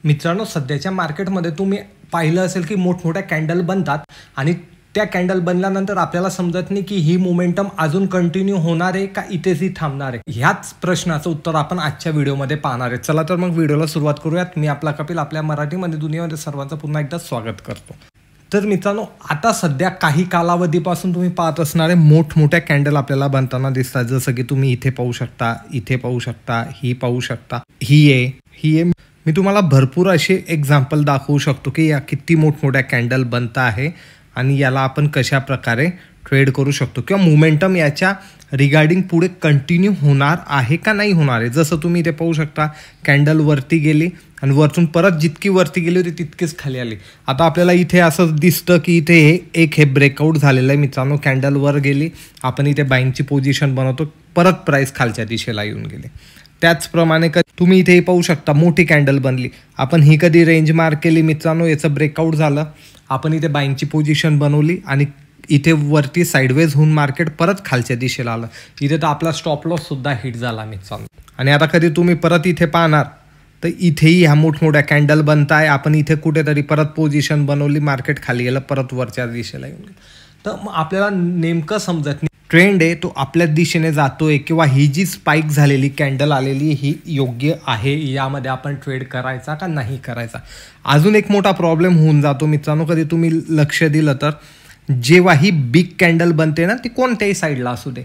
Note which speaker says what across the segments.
Speaker 1: मित्रांनो, सध्याच्या मार्केटमध्ये तुम्ही पाहिलं असेल की मोठमोठ्या कॅन्डल बनतात आणि त्या कॅन्डल बनल्यानंतर आपल्याला समजत नाही की ही मोमेंटम अजून कंटिन्यू होणार आहे का इथेच ही थांबणार आहे. ह्याच प्रश्नाचं उत्तर आपण आजच्या व्हिडिओमध्ये पाहणार आहे. चला तर मग व्हिडिओला सुरुवात करूयात. मी आपला कपिल आपल्या मराठीमध्ये दुनियामध्ये सर्वांचं पुन्हा एकदा स्वागत करतो. तर मित्रांनो, आता सध्या काही कालावधीपासून तुम्ही पाहत असणारे मोठमोठ्या कॅन्डल आपल्याला बनताना दिसतात. जसं की तुम्ही इथे पाहू शकता, इथे पाहू शकता, ही पाहू शकता, ही आहे. मी तुम्हाला भरपूर असे एक्झाम्पल दाखवू शकतो की या किती मोठमोठ्या कॅन्डल बनत आहे आणि याला आपण कशा प्रकारे ट्रेड करू शकतो किंवा मोमेंटम याच्या रिगार्डिंग पुढे कंटिन्यू होणार आहे का नाही होणार आहे. जसं तुम्ही इथे पाहू शकता, कॅन्डल वरती गेली आणि वरतून परत जितकी वरती गेली होती तितकीच खाली आली. आता आपल्याला इथे असं दिसतं की इथे हे ब्रेकआउट झालेलं आहे. मित्रांनो, कॅन्डल वर गेली, आपण इथे बाईंगची पोझिशन बनवतो, परत प्राइस खालच्या दिशेला येऊन गेले. त्याचप्रमाणे तुम्ही इथे पाहू शकता, मोठी कॅन्डल बनली, आपण ही कधी रेंज मार्क केली मित्रांनो, याचं ब्रेकआउट झालं, आपण इथे बाईंगची पोझिशन बनवली आणि इथे वरती साईडवेज होऊन मार्केट परत खालच्या दिशेला आलं. इथे तर आपला स्टॉप लॉस सुद्धा हिट झाला मित्रांनो. आणि आता कधी तुम्ही परत इथे पाहणार तर इथेही ह्या मोठमोठ्या कॅन्डल बनताय, आपण इथे कुठेतरी परत पोझिशन बनवली, मार्केट खाली गेलं, परत वरच्या दिशेला येऊन गेलं. तर मग आपल्याला नेमकं समजत नाही ट्रेंड आहे तो आपल्या दिशेने जातोय किंवा ही जी स्पाइक झालेली कॅन्डल आलेली ही योग्य आहे, यामध्ये आपण ट्रेड करायचा का नाही करायचा. अजून एक मोठा प्रॉब्लेम होऊन जातो मित्रांनो, कधी तुम्ही लक्ष दिलं तर जेव्हा ही बिग कॅन्डल बनते ना, ती कोणत्याही साईडला असू दे,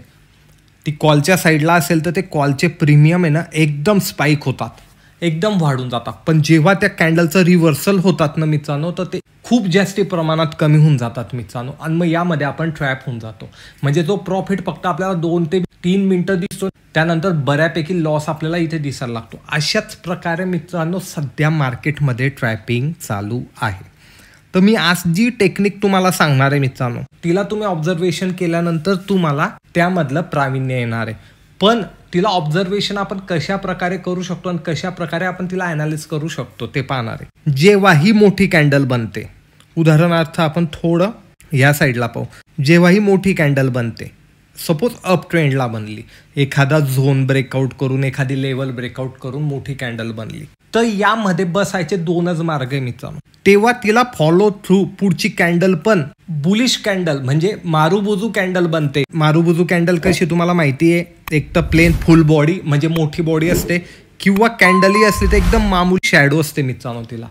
Speaker 1: ती कॉलच्या साईडला असेल तर ते कॉलचे प्रीमियम आहे ना एकदम स्पाइक होतात, एकदम वाढून जातात. पण जेव्हा त्या कॅन्डलचं रिव्हर्सल होतात ना मित्रांनो, तर ते खूप जास्ती प्रमाणात कमी होऊन जातात मित्रांनो. आणि मग यामध्ये आपण ट्रॅप होऊन जातो. म्हणजे जो प्रॉफिट फक्त आपल्याला 2 ते 3 मिनिटं दिसतो, त्यानंतर बऱ्यापैकी लॉस आपल्याला इथे दिसायला लागतो. अशाच प्रकारे मित्रांनो सध्या मार्केटमध्ये ट्रॅपिंग चालू आहे. तर मी आज जी टेक्निक तुम्हाला सांगणार आहे मित्रांनो, तिला तुम्ही ऑब्झर्वेशन केल्यानंतर तुम्हाला त्यामधलं प्रावीण्य येणार आहे. पण तिला ऑब्झर्वेशन आपण कशा प्रकारे करू शकतो आणि कशा प्रकारे आपण तिला ॲनालिस करू शकतो ते पाहणार आहे. जेव्हा ही मोठी कॅन्डल बनते, उदाहरणार्थ आपण थोडं या साईडला पाहू, जेव्हा ही मोठी कॅन्डल बनते, सपोज अप ट्रेंडला बनली, एखादा झोन ब्रेकआउट करून, एखादी लेवल ब्रेकआउट करून मोठी कॅन्डल बनली, तर यामध्ये बसायचे 2च मार्ग आहे मित्रांनो. तेव्हा तिला फॉलो थ्रू पुढची कॅन्डल पण बुलिश कॅन्डल म्हणजे मारुबुजू कॅन्डल बनते. मारुबुजू कॅन्डल कशी तुम्हाला माहिती आहे, एक तर प्लेन फुल बॉडी म्हणजे मोठी बॉडी असते, किंवा कॅन्डलही असली तर एकदम मामूली शॅडो असते मित्रांनो. तिला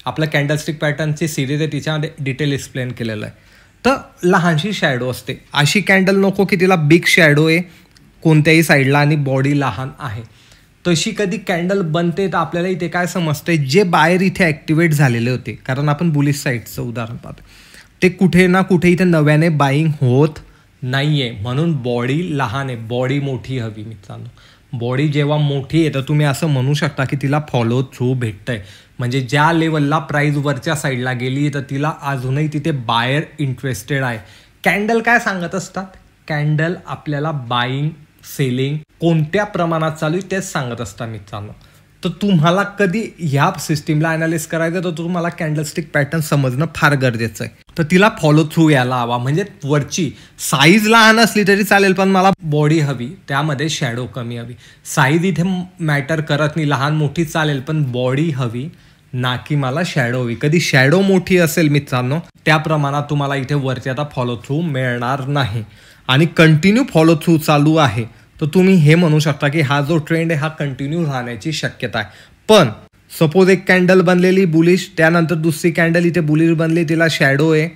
Speaker 1: आपलं कॅन्डलस्टिक पॅटर्नची सिरीज आहे, तिच्यामध्ये डिटेल एक्सप्लेन केलेलं आहे. तर लहानशी शॅडो असते. अशी कॅन्डल नको की तिला बिग शॅडो आहे कोणत्याही साईडला आणि बॉडी लहान आहे. तशी कधी कॅन्डल बनते तर आपल्याला इथे काय समजते, जे बाहेर इथे ॲक्टिवेट झालेले होते, कारण आपण बुलिश साईडचं उदाहरण पाहतो, ते कुठे ना कुठे इथे नव्याने बाईंग होत नाही आहे. म्हणून बॉडी लहान आहे, बॉडी मोठी हवी मित्रांनो. बॉडी जेव्हा मोठी आहे तर तुम्ही असं म्हणू शकता की तिला फॉलो थ्रू भेटतंय. म्हणजे ज्या लेवलला प्राईस वरच्या साईडला गेली तर तिला अजूनही तिथे बायर इंटरेस्टेड आहे. कॅन्डल काय सांगत असतात, कॅन्डल आपल्याला बाईंग सेलिंग कोणत्या प्रमाणात चालू आहे तेच सांगत असतात मित्रांनो. तर तुम्हाला कधी ह्या सिस्टीमला ॲनालिस करायचं तर तुम्हाला कॅन्डलस्टिक पॅटर्न समजणं फार गरजेचं आहे. तर तिला फॉलो थ्रू यायला हवा. म्हणजे वरची साईज लहान असली तरी चालेल, पण मला बॉडी हवी, त्यामध्ये शॅडो कमी हवी. साईज इथे मॅटर करत नाही, लहान मोठी चालेल, पण बॉडी हवी ना की मला शॅडो हवी. कधी शॅडो मोठी असेल मित्रांनो, त्या प्रमाणात तुम्हाला इथे वरती आता फॉलो थ्रू मिळणार नाही. आणि कंटिन्यू फॉलो थ्रू चालू आहे तर तुम्ही हे म्हणू शकता की हा जो ट्रेंड आहे हा कंटिन्यू राहण्याची शक्यता आहे. पण सपोज एक कॅन्डल बनलेली बुलिश, त्यानंतर दुसरी कॅन्डल इथे बुलिश बनली, तिला शॅडो आहे,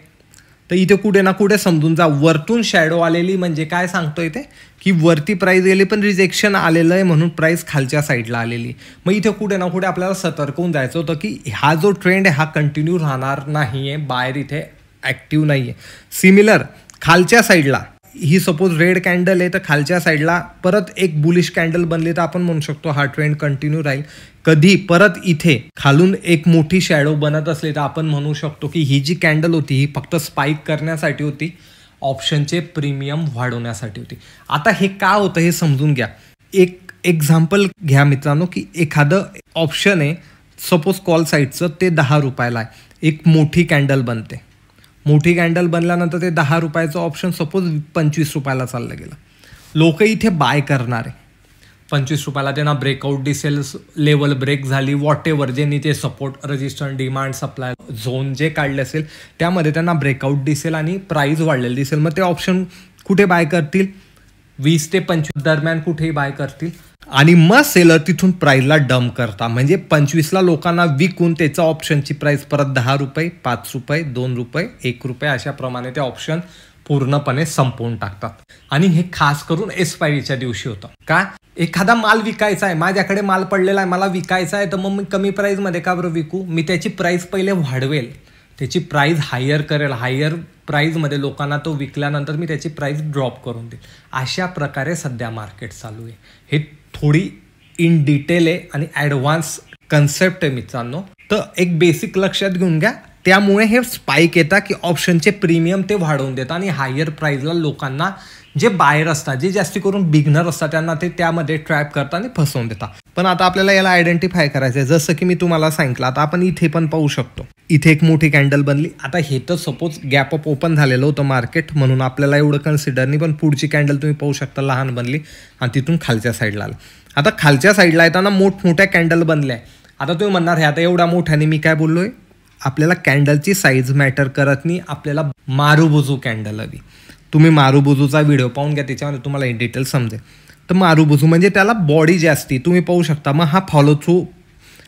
Speaker 1: तर इथे कुठे ना कुठे समजून जा, वरतून शॅडो आलेली म्हणजे काय सांगतोय ते की वरती प्राईस गेली पण रिजेक्शन आलेलं आहे म्हणून प्राईस खालच्या साईडला आलेली. मग इथे कुठे ना कुठे आपल्याला सतर्क होऊन जायचं होतं की हा जो ट्रेंड आहे हा कंटिन्यू राहणार नाही आहे, बाहेर इथे ॲक्टिव्ह नाही आहे. सिमिलर खालच्या साईडला ही सपोज रेड कॅन्डल आहे, तर खालच्या साईडला परत एक बुलिश कॅन्डल बनली तर आपण म्हणू शकतो हा ट्रेंड कंटिन्यू राहील. कधी परत इथे खालून एक मोठी शॅडो बनत असली तर आपण म्हणू शकतो की ही जी कॅन्डल होती ही फक्त स्पाइक करण्यासाठी होती, ऑप्शनचे प्रीमियम वाढवण्यासाठी होती. आता हे का होतं हे समजून घ्या. एक एक्झाम्पल घ्या मित्रांनो, की एखादं ऑप्शन आहे सपोज कॉल साईडचं, ते 10 रुपयाला आहे, एक मोठी कॅन्डल बनते, मोठी कॅन्डल बनल्यानंतर ते 10 रुपयाचं ऑप्शन सपोज 25 रुपयाला चाललं गेलं, लोक इथे बाय करणार आहे. 25 रुपयाला त्यांना ब्रेकआउट दिसेल, लेवल ब्रेक झाली, वॉट एव्हर ज्यांनी ते support resistance demand supply zone जे काढले असेल त्यामध्ये त्यांना ब्रेकआउट दिसेल आणि प्राइस वाढलेली दिसेल. मग ते ऑप्शन कुठे बाय करतील? 20 ते 25 दरम्यान कुठेही बाय करतील आणि मग सेलर तिथून प्राइसला डम्प करता. म्हणजे 25ला लोकांना विकून त्याचा ऑप्शनची प्राइस परत 10 रुपये, 5 रुपये, 2 रुपये, 1 रुपये अशाप्रमाणे ते ऑप्शन पूर्णपणे संपवून टाकतात. आणि हे खास करून एक्सपायरीच्या दिवशी होतं. का? एखादा माल विकायचा आहे, माझ्याकडे माल पडलेला आहे, मला विकायचा आहे, तर मग मी कमी प्राईजमध्ये का बरं विकू? मी त्याची प्राईस पहिले वाढवेल, त्याची प्राईस हायर करेल, हायर प्राईजमध्ये लोकांना तो विकल्यानंतर मी त्याची प्राईस ड्रॉप करून देईल. अशा प्रकारे सध्या मार्केट चालू आहे. हे थोडी इन डिटेल आहे आणि ॲडव्हान्स कन्सेप्ट आहे मित्रांनो. तर एक बेसिक लक्षात घेऊन घ्या. त्यामुळे हे स्पाइक येतात की ऑप्शनचे प्रीमियम ते वाढवून देतात आणि हायर प्राईजला लोकांना जे बायर असतात, जे जास्ती करून बिगनर असतात, त्यांना ते त्यामध्ये ट्रॅप करतात आणि फसवून देतात. पण आता आपल्याला याला आयडेंटिफाय करायचं आहे. जसं की मी तुम्हाला सांगितलं, आता आपण इथे पण पाहू शकतो. इथे एक मोठी कॅन्डल बनली. आता हे तर सपोज गॅप अप ओपन झालेलं होतं मार्केट, म्हणून आपल्याला एवढं कन्सिडर नाही. पण पुढची कॅन्डल तुम्ही पाहू शकता लहान बनली आणि तिथून खालच्या साईडला आलं. आता खालच्या साईडला येताना मोठमोठ्या कॅन्डल बनल्या. आता तुम्ही म्हणणार हे आता एवढ्या मोठ्याने मी काय बोललोय? आपल्याला कॅन्डलची साईज मॅटर करत नाही, आपल्याला मारुबुजू कॅन्डल हवी. तुम्ही मारुबुजूचा व्हिडिओ पाहून घ्या, त्याच्यामध्ये तुम्हाला इन डिटेल समजेल. तर मारुबुजू म्हणजे त्याला बॉडी जास्ती तुम्ही पाहू शकता. मग हा फॉलो थ्रू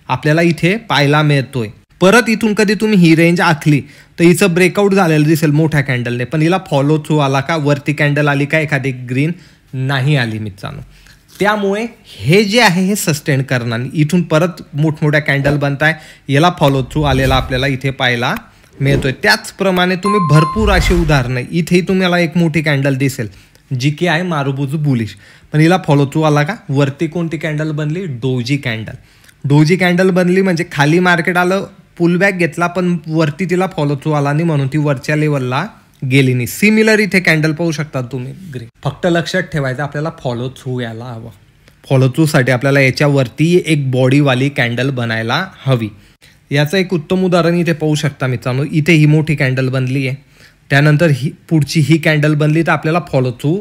Speaker 1: आपल्याला इथे पाहायला मिळतोय. परत इथून कधी तुम्ही ही रेंज आखली तर हिचं ब्रेकआउट झालेलं दिसेल मोठ्या कॅन्डलने, पण हिला फॉलो थ्रू आला का? वरती कॅन्डल आली का? एखादी ग्रीन नाही आली मित्रांनो. त्यामुळे हे जे आहे हे सस्टेन करणार. इथून परत मोठमोठ्या कॅन्डल बनताय, याला फॉलो थ्रू आलेला आपल्याला इथे पाहायला मिळतोय. त्याचप्रमाणे तुम्ही भरपूर अशी उदाहरणं, इथेही तुम्हाला एक मोठी कॅन्डल दिसेल जी की आहे मारुबुजू बुलिश, पण हिला फॉलो थ्रू आला का? वरती कोणती कॅन्डल बनली? Doji candle. डोजी कॅन्डल बनली म्हणजे खाली मार्केट आलं, पुलबॅक घेतला, पण वरती तिला फॉलो थ्रू आला नाही, म्हणून ती वरच्या लेवलला गेली नाही. सिमिलर इथे कॅन्डल पाहू शकता तुम्ही ग्रीन. फक्त लक्षात ठेवायचं आपल्याला फॉलो थ्रू यायला हवं. फॉलो थ्रूसाठी आपल्याला याच्यावरती एक बॉडीवाली कॅन्डल बनायला हवी. याचं एक उत्तम उदाहरण इथे पाहू शकता मित्रांनो. इथे ही मोठी कॅन्डल बनली आहे, त्यानंतर ही पुढची ही कॅन्डल बनली, तर आपल्याला फॉलो थ्रू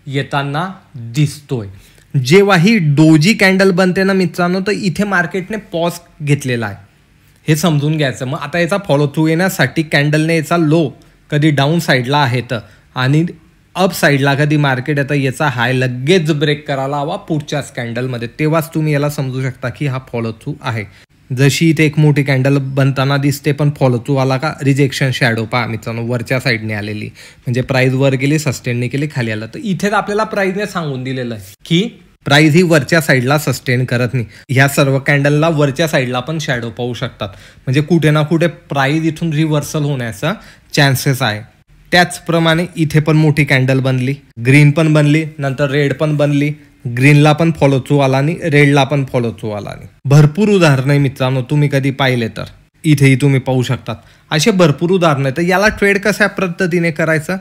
Speaker 1: येताना दिसतोय. जेव्हा ही डोजी कॅन्डल बनते ना मित्रांनो, तर इथे मार्केटने पॉज घेतलेला आहे, हे समजून घ्यायचं. मग आता याचा फॉलो थ्रू येण्यासाठी कॅन्डलने याचा लो कधी डाऊन साईडला आहे तर आणि अप साईडला कधी मार्केट येतं, याचा हाय लगेच ब्रेक करायला हवा पुढच्याच कॅन्डलमध्ये, तेव्हाच तुम्ही याला समजू शकता की हा फॉलो थ्रू आहे. जशी इथे एक मोठी कॅन्डल बनताना दिसते, पण फॉलो थ्रू आला का? रिजेक्शन शॅडो पहा मित्रांनो, वरच्या साईडने आलेली, म्हणजे प्राइस वर गेली, सस्टेनने केली, खाली आलं. तर इथेच आपल्याला प्राइसने सांगून दिलेलं आहे की प्राइस ही वरच्या साईडला सस्टेन करत नाही. ह्या सर्व कॅन्डलला वरच्या साईडला पण शॅडो पाहू शकतात, म्हणजे कुठे ना कुठे प्राइस इथून रिव्हर्सल होण्याचा चान्सेस आहे. त्याचप्रमाणे इथे पण मोठी कॅन्डल बनली, ग्रीन पण बनली, नंतर रेड पण बनली. ग्रीनला पण फॉलो थ्रू आला आणि रेडला पण फॉलो थ्रू आला आणि भरपूर उदाहरणं आहे मित्रांनो, तुम्ही कधी पाहिले तर इथेही तुम्ही पाहू शकतात. असे भरपूर उदाहरणं आहेत. तर याला ट्रेड कशा पद्धतीने करायचं?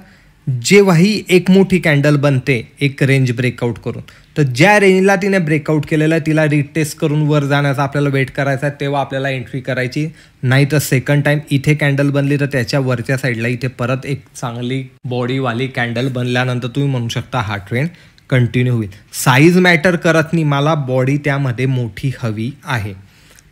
Speaker 1: जेव्हाही एक मोठी कॅन्डल बनते एक रेंज ब्रेकआउट करून, तर ज्या रेंजला तिने ब्रेकआउट केलेलं आहे तिला रिटेस्ट करून वर जाण्याचा आपल्याला वेट करायचा आहे, तेव्हा आपल्याला एंट्री करायची. नाही तर सेकंड टाइम इथे कॅन्डल बनली तर त्याच्या वरच्या साईडला इथे परत एक चांगली बॉडीवाली कॅन्डल बनल्यानंतर तुम्ही म्हणू शकता हा ट्रेंड कंटिन्यू होईल. साईज मॅटर करत नाही, मला बॉडी त्यामध्ये मोठी हवी आहे.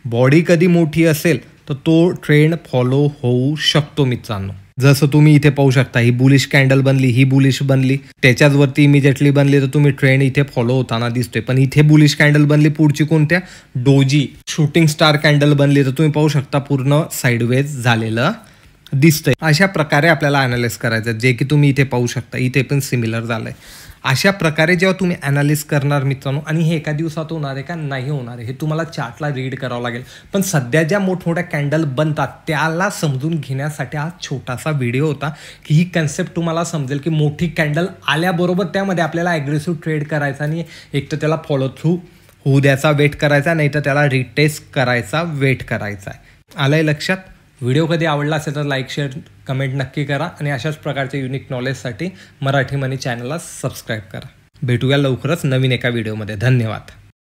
Speaker 1: बॉडी कधी मोठी असेल तर तो ट्रेंड फॉलो होऊ शकतो मित्रांनो. जसं तुम्ही इथे पाहू शकता, ही बुलिश कॅन्डल बनली, ही बुलिश बनली, त्याच्याच वरती इमिजिएटली बनली, तर तुम्ही ट्रेंड इथे फॉलो होताना दिसतोय. पण इथे बुलिश कॅन्डल बनली, पुढची कोणत्या? डोजी शूटिंग स्टार कॅन्डल बनली, तर तुम्ही पाहू शकता पूर्ण साईडवेज झालेलं दिसतंय. अशा प्रकारे आपल्याला अनालिसिस करायचं, जे की तुम्ही इथे पाहू शकता, इथे पण सिमिलर झालंय. अशा प्रकारे जेव्हा तुम्ही अनालिसिस करणार मित्रांनो, आणि हे एका दिवसात होणार आहे का नाही होणार आहे हे तुम्हाला चार्टला रीड करावं लागेल. पण सध्या ज्या मोठमोठ्या कॅन्डल बनतात त्याला समजून घेण्यासाठी हा छोटासा व्हिडिओ होता, की ही कन्सेप्ट तुम्हाला समजेल की मोठी कॅन्डल आल्याबरोबर त्यामध्ये आपल्याला ॲग्रेसिव्ह ट्रेड करायचा आणि एक तर त्याला फॉलो थ्रू होऊ द्यायचा, वेट करायचा, नाही तर त्याला रिटेस्ट करायचा, वेट करायचा आहे. आलंय लक्षात? व्हिडिओ कधी आवडला असेल तर लाईक, शेअर, कमेंट नक्की करा आणि अशाच प्रकारचे युनिक नॉलेजसाठी मराठी मनी चॅनलला सबस्क्राईब करा. भेटूया लवकरच नवीन एका व्हिडिओमध्ये. धन्यवाद.